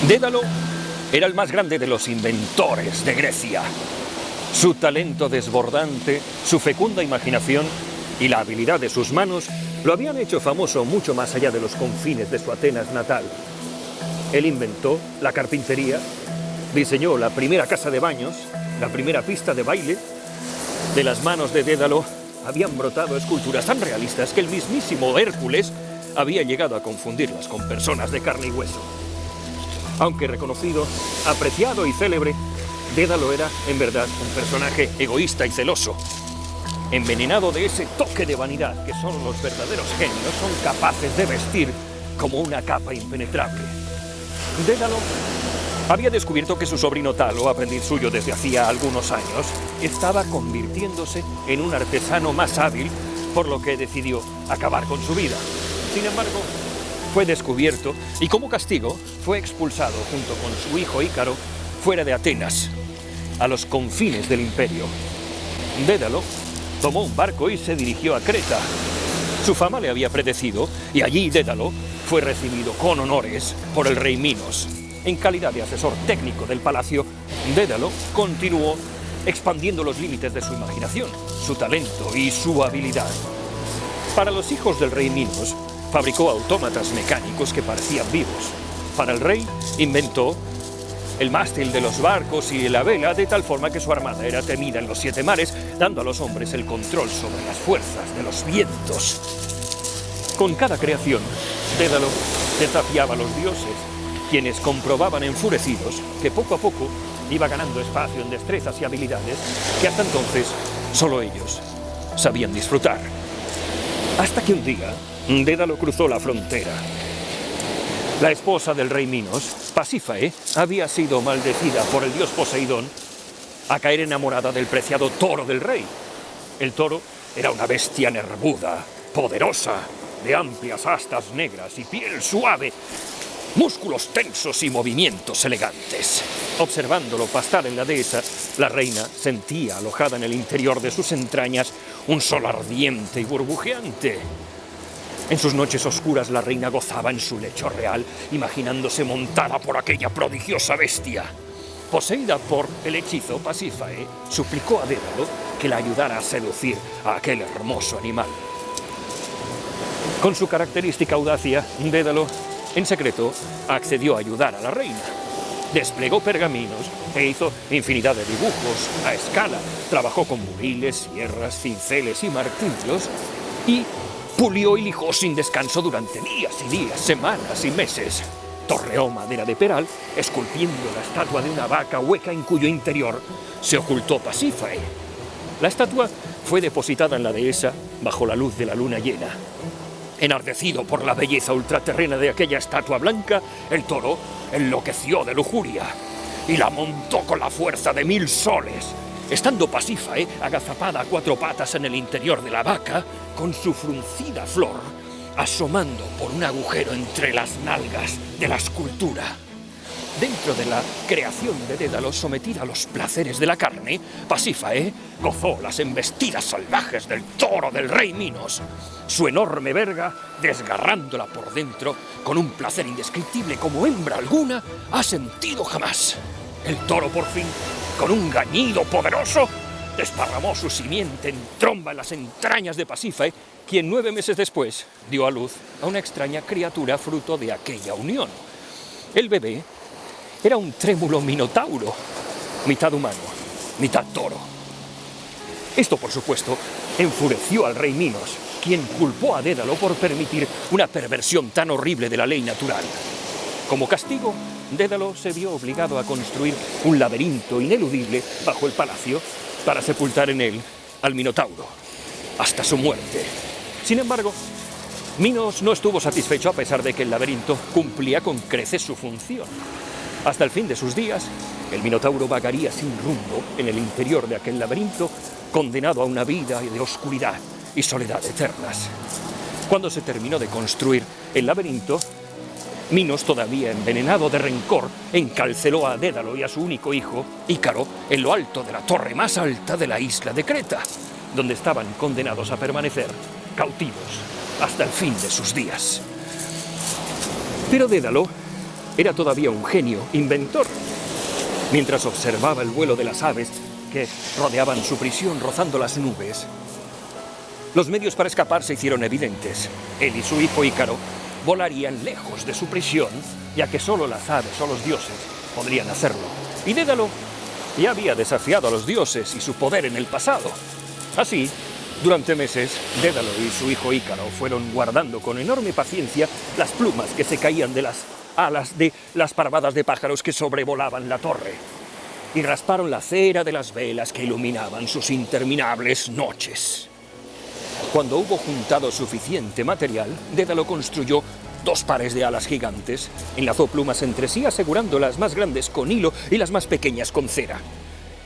Dédalo era el más grande de los inventores de Grecia. Su talento desbordante, su fecunda imaginación y la habilidad de sus manos lo habían hecho famoso mucho más allá de los confines de su Atenas natal. Él inventó la carpintería, diseñó la primera casa de baños, la primera pista de baile. De las manos de Dédalo habían brotado esculturas tan realistas que el mismísimo Hércules había llegado a confundirlas con personas de carne y hueso. Aunque reconocido, apreciado y célebre, Dédalo era, en verdad, un personaje egoísta y celoso. Envenenado de ese toque de vanidad que solo los verdaderos genios son capaces de vestir como una capa impenetrable. Dédalo había descubierto que su sobrino Talo, aprendiz suyo desde hacía algunos años, estaba convirtiéndose en un artesano más hábil, por lo que decidió acabar con su vida. Sin embargo, fue descubierto y como castigo fue expulsado junto con su hijo Ícaro fuera de Atenas, a los confines del imperio. Dédalo tomó un barco y se dirigió a Creta. Su fama le había predecido y allí Dédalo fue recibido con honores por el rey Minos. En calidad de asesor técnico del palacio, Dédalo continuó expandiendo los límites de su imaginación, su talento y su habilidad. Para los hijos del rey Minos, fabricó autómatas mecánicos que parecían vivos. Para el rey, inventó el mástil de los barcos y la vela, de tal forma que su armada era temida en los 7 mares, dando a los hombres el control sobre las fuerzas de los vientos. Con cada creación, Dédalo desafiaba a los dioses, quienes comprobaban enfurecidos que poco a poco iba ganando espacio en destrezas y habilidades que hasta entonces solo ellos sabían disfrutar. Hasta que un día, Dédalo cruzó la frontera. La esposa del rey Minos, Pasífae, había sido maldecida por el dios Poseidón a caer enamorada del preciado toro del rey. El toro era una bestia nervuda, poderosa, de amplias astas negras y piel suave, músculos tensos y movimientos elegantes. Observándolo pastar en la dehesa, la reina sentía alojada en el interior de sus entrañas un sol ardiente y burbujeante. En sus noches oscuras la reina gozaba en su lecho real, imaginándose montada por aquella prodigiosa bestia. Poseída por el hechizo, Pasífae suplicó a Dédalo que la ayudara a seducir a aquel hermoso animal. Con su característica audacia, Dédalo, en secreto, accedió a ayudar a la reina. Desplegó pergaminos e hizo infinidad de dibujos a escala. Trabajó con buriles, sierras, cinceles y martillos y pulió y lijó sin descanso durante días y días, semanas y meses. Torreó madera de peral, esculpiendo la estatua de una vaca hueca en cuyo interior se ocultó Pasífae. La estatua fue depositada en la dehesa bajo la luz de la luna llena. Enardecido por la belleza ultraterrena de aquella estatua blanca, el toro enloqueció de lujuria y la montó con la fuerza de 1000 soles. Estando Pasífae agazapada a 4 patas en el interior de la vaca, con su fruncida flor asomando por un agujero entre las nalgas de la escultura. Dentro de la creación de Dédalo, sometida a los placeres de la carne, Pasífae gozó las embestidas salvajes del toro del rey Minos, su enorme verga desgarrándola por dentro con un placer indescriptible como hembra alguna ha sentido jamás. El toro, por fin, con un gañido poderoso, desparramó su simiente en tromba en las entrañas de Pasífae, quien 9 meses después dio a luz a una extraña criatura fruto de aquella unión. El bebé era un trémulo minotauro, mitad humano, mitad toro. Esto, por supuesto, enfureció al rey Minos, quien culpó a Dédalo por permitir una perversión tan horrible de la ley natural. Como castigo, Dédalo se vio obligado a construir un laberinto ineludible bajo el palacio para sepultar en él al Minotauro, hasta su muerte. Sin embargo, Minos no estuvo satisfecho a pesar de que el laberinto cumplía con creces su función. Hasta el fin de sus días, el Minotauro vagaría sin rumbo en el interior de aquel laberinto, condenado a una vida de oscuridad y soledad eternas. Cuando se terminó de construir el laberinto, Minos, todavía envenenado de rencor, encarceló a Dédalo y a su único hijo, Ícaro, en lo alto de la torre más alta de la isla de Creta, donde estaban condenados a permanecer cautivos hasta el fin de sus días. Pero Dédalo era todavía un genio inventor. Mientras observaba el vuelo de las aves que rodeaban su prisión rozando las nubes, los medios para escapar se hicieron evidentes. Él y su hijo Ícaro volarían lejos de su prisión, ya que solo las aves o los dioses podrían hacerlo. Y Dédalo ya había desafiado a los dioses y su poder en el pasado. Así, durante meses, Dédalo y su hijo Ícaro fueron guardando con enorme paciencia las plumas que se caían de las alas de las parvadas de pájaros que sobrevolaban la torre, y rasparon la cera de las velas que iluminaban sus interminables noches. Cuando hubo juntado suficiente material, Dédalo construyó 2 pares de alas gigantes, enlazó plumas entre sí asegurando las más grandes con hilo y las más pequeñas con cera,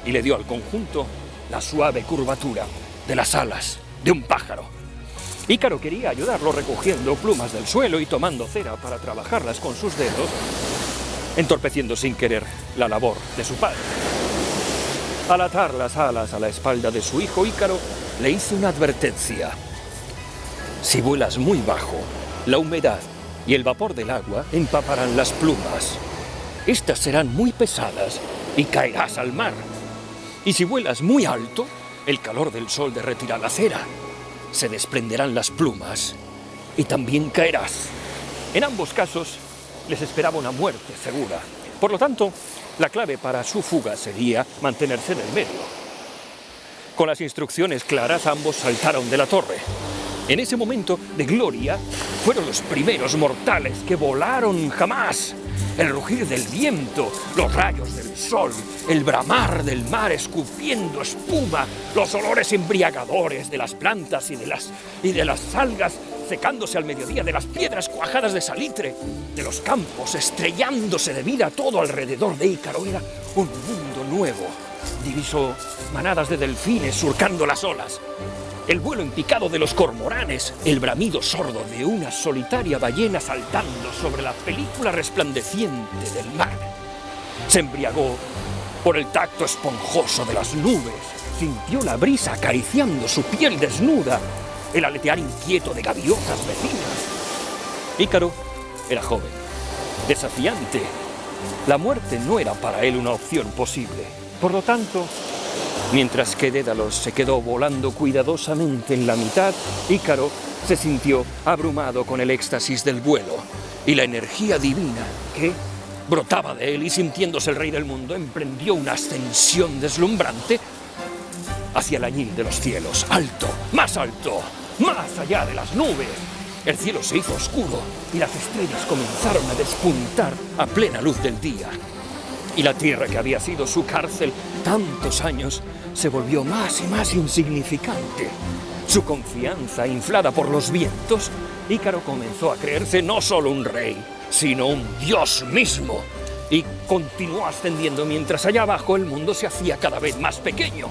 y le dio al conjunto la suave curvatura de las alas de un pájaro. Ícaro quería ayudarlo recogiendo plumas del suelo y tomando cera para trabajarlas con sus dedos, entorpeciendo sin querer la labor de su padre. Al atar las alas a la espalda de su hijo Ícaro, le hizo una advertencia. Si vuelas muy bajo, la humedad y el vapor del agua empaparán las plumas. Estas serán muy pesadas y caerás al mar. Y si vuelas muy alto, el calor del sol derretirá la cera. Se desprenderán las plumas y también caerás. En ambos casos les esperaba una muerte segura. Por lo tanto, la clave para su fuga sería mantenerse en el medio. Con las instrucciones claras, ambos saltaron de la torre. En ese momento de gloria, fueron los primeros mortales que volaron jamás. El rugir del viento, los rayos del sol, el bramar del mar escupiendo espuma, los olores embriagadores de las plantas y de las algas secándose al mediodía, de las piedras cuajadas de salitre, de los campos estrellándose de vida todo alrededor de Ícaro. Era un mundo nuevo. Divisó manadas de delfines surcando las olas, el vuelo en picado de los cormoranes, el bramido sordo de una solitaria ballena saltando sobre la película resplandeciente del mar. Se embriagó por el tacto esponjoso de las nubes, sintió la brisa acariciando su piel desnuda, el aletear inquieto de gaviotas vecinas. Ícaro era joven, desafiante. La muerte no era para él una opción posible. Por lo tanto, mientras que Dédalo se quedó volando cuidadosamente en la mitad, Ícaro se sintió abrumado con el éxtasis del vuelo y la energía divina que brotaba de él, y sintiéndose el rey del mundo, emprendió una ascensión deslumbrante hacia el añil de los cielos. Alto, más allá de las nubes. El cielo se hizo oscuro y las estrellas comenzaron a despuntar a plena luz del día. Y la tierra, que había sido su cárcel tantos años, se volvió más y más insignificante. Su confianza inflada por los vientos, Ícaro comenzó a creerse no solo un rey, sino un dios mismo. Y continuó ascendiendo mientras allá abajo el mundo se hacía cada vez más pequeño.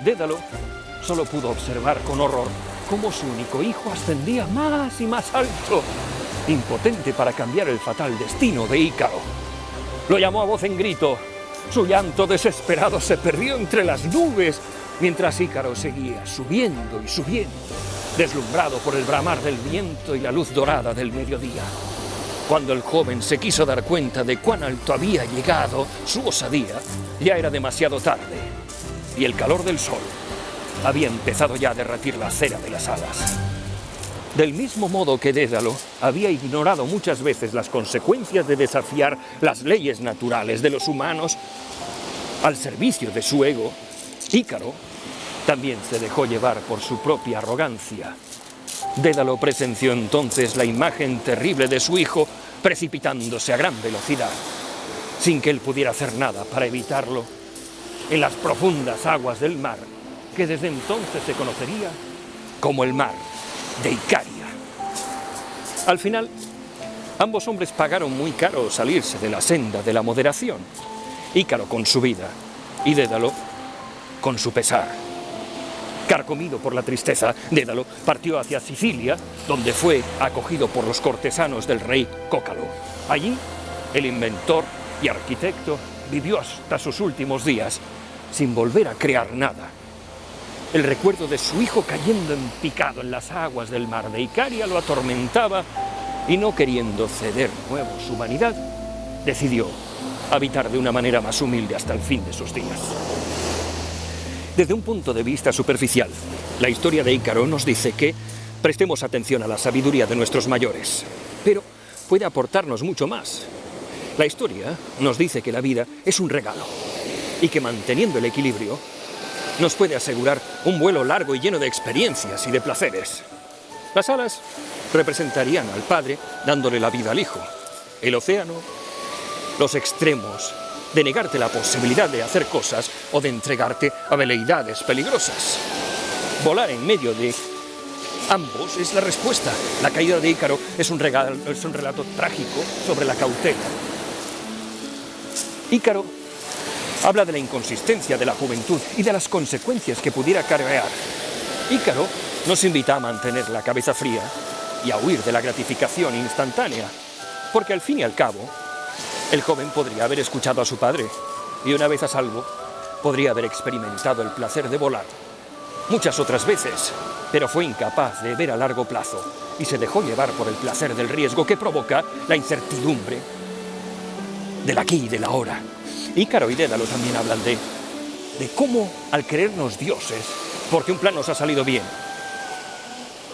Dédalo solo pudo observar con horror cómo su único hijo ascendía más y más alto, impotente para cambiar el fatal destino de Ícaro. Lo llamó a voz en grito. Su llanto desesperado se perdió entre las nubes, mientras Ícaro seguía subiendo y subiendo, deslumbrado por el bramar del viento y la luz dorada del mediodía. Cuando el joven se quiso dar cuenta de cuán alto había llegado su osadía, ya era demasiado tarde, y el calor del sol había empezado ya a derretir la cera de las alas. Del mismo modo que Dédalo había ignorado muchas veces las consecuencias de desafiar las leyes naturales de los humanos al servicio de su ego, Ícaro también se dejó llevar por su propia arrogancia. Dédalo presenció entonces la imagen terrible de su hijo precipitándose a gran velocidad, sin que él pudiera hacer nada para evitarlo, en las profundas aguas del mar, que desde entonces se conocería como el mar de Icaria. Al final, ambos hombres pagaron muy caro salirse de la senda de la moderación. Ícaro con su vida y Dédalo con su pesar. Carcomido por la tristeza, Dédalo partió hacia Sicilia, donde fue acogido por los cortesanos del rey Cócalo. Allí, el inventor y arquitecto vivió hasta sus últimos días, sin volver a crear nada. El recuerdo de su hijo cayendo en picado en las aguas del mar de Icaria lo atormentaba, y no queriendo ceder de nuevo su vanidad, decidió habitar de una manera más humilde hasta el fin de sus días. Desde un punto de vista superficial, la historia de Ícaro nos dice que prestemos atención a la sabiduría de nuestros mayores, pero puede aportarnos mucho más. La historia nos dice que la vida es un regalo y que manteniendo el equilibrio nos puede asegurar un vuelo largo y lleno de experiencias y de placeres. Las alas representarían al padre dándole la vida al hijo, el océano, los extremos de negarte la posibilidad de hacer cosas o de entregarte a veleidades peligrosas. Volar en medio de ambos es la respuesta. La caída de Ícaro es un relato trágico sobre la cautela. Ícaro habla de la inconsistencia de la juventud y de las consecuencias que pudiera acarrear. Ícaro nos invita a mantener la cabeza fría y a huir de la gratificación instantánea, porque al fin y al cabo, el joven podría haber escuchado a su padre y una vez a salvo, podría haber experimentado el placer de volar muchas otras veces, pero fue incapaz de ver a largo plazo y se dejó llevar por el placer del riesgo que provoca la incertidumbre del aquí y del ahora. Ícaro y Dédalo también hablan de cómo al creernos dioses, porque un plan nos ha salido bien,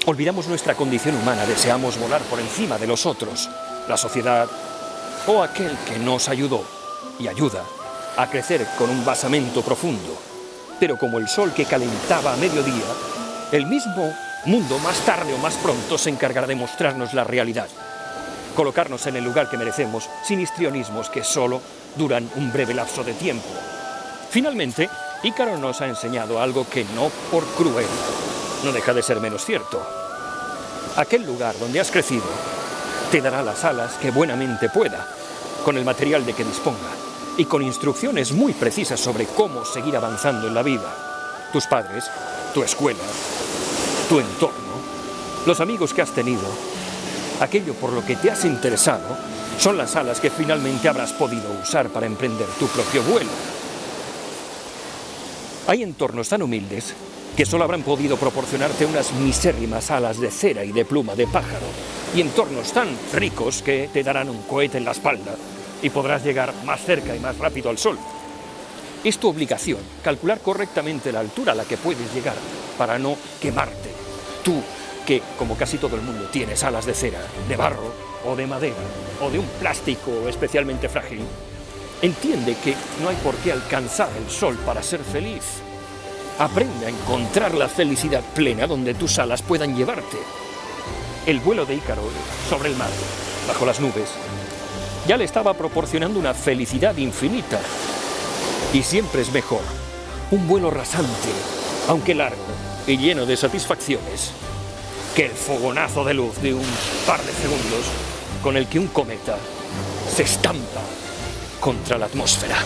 olvidamos nuestra condición humana, deseamos volar por encima de los otros, la sociedad o aquel que nos ayudó y ayuda a crecer con un basamento profundo. Pero como el sol que calentaba a mediodía, el mismo mundo más tarde o más pronto se encargará de mostrarnos la realidad, colocarnos en el lugar que merecemos sin histrionismos que solo duran un breve lapso de tiempo. Finalmente, Ícaro nos ha enseñado algo que no por cruel no deja de ser menos cierto. Aquel lugar donde has crecido te dará las alas que buenamente pueda, con el material de que disponga y con instrucciones muy precisas sobre cómo seguir avanzando en la vida. Tus padres, tu escuela, tu entorno, los amigos que has tenido, aquello por lo que te has interesado, son las alas que finalmente habrás podido usar para emprender tu propio vuelo. Hay entornos tan humildes que solo habrán podido proporcionarte unas misérrimas alas de cera y de pluma de pájaro, y entornos tan ricos que te darán un cohete en la espalda y podrás llegar más cerca y más rápido al sol. Es tu obligación calcular correctamente la altura a la que puedes llegar para no quemarte. Tú, que como casi todo el mundo tienes alas de cera, de barro o de madera o de un plástico especialmente frágil, entiende que no hay por qué alcanzar el sol para ser feliz. Aprende a encontrar la felicidad plena donde tus alas puedan llevarte. El vuelo de Ícaro sobre el mar, bajo las nubes, ya le estaba proporcionando una felicidad infinita. Y siempre es mejor un vuelo rasante, aunque largo y lleno de satisfacciones, que el fogonazo de luz de un par de segundos con el que un cometa se estampa contra la atmósfera.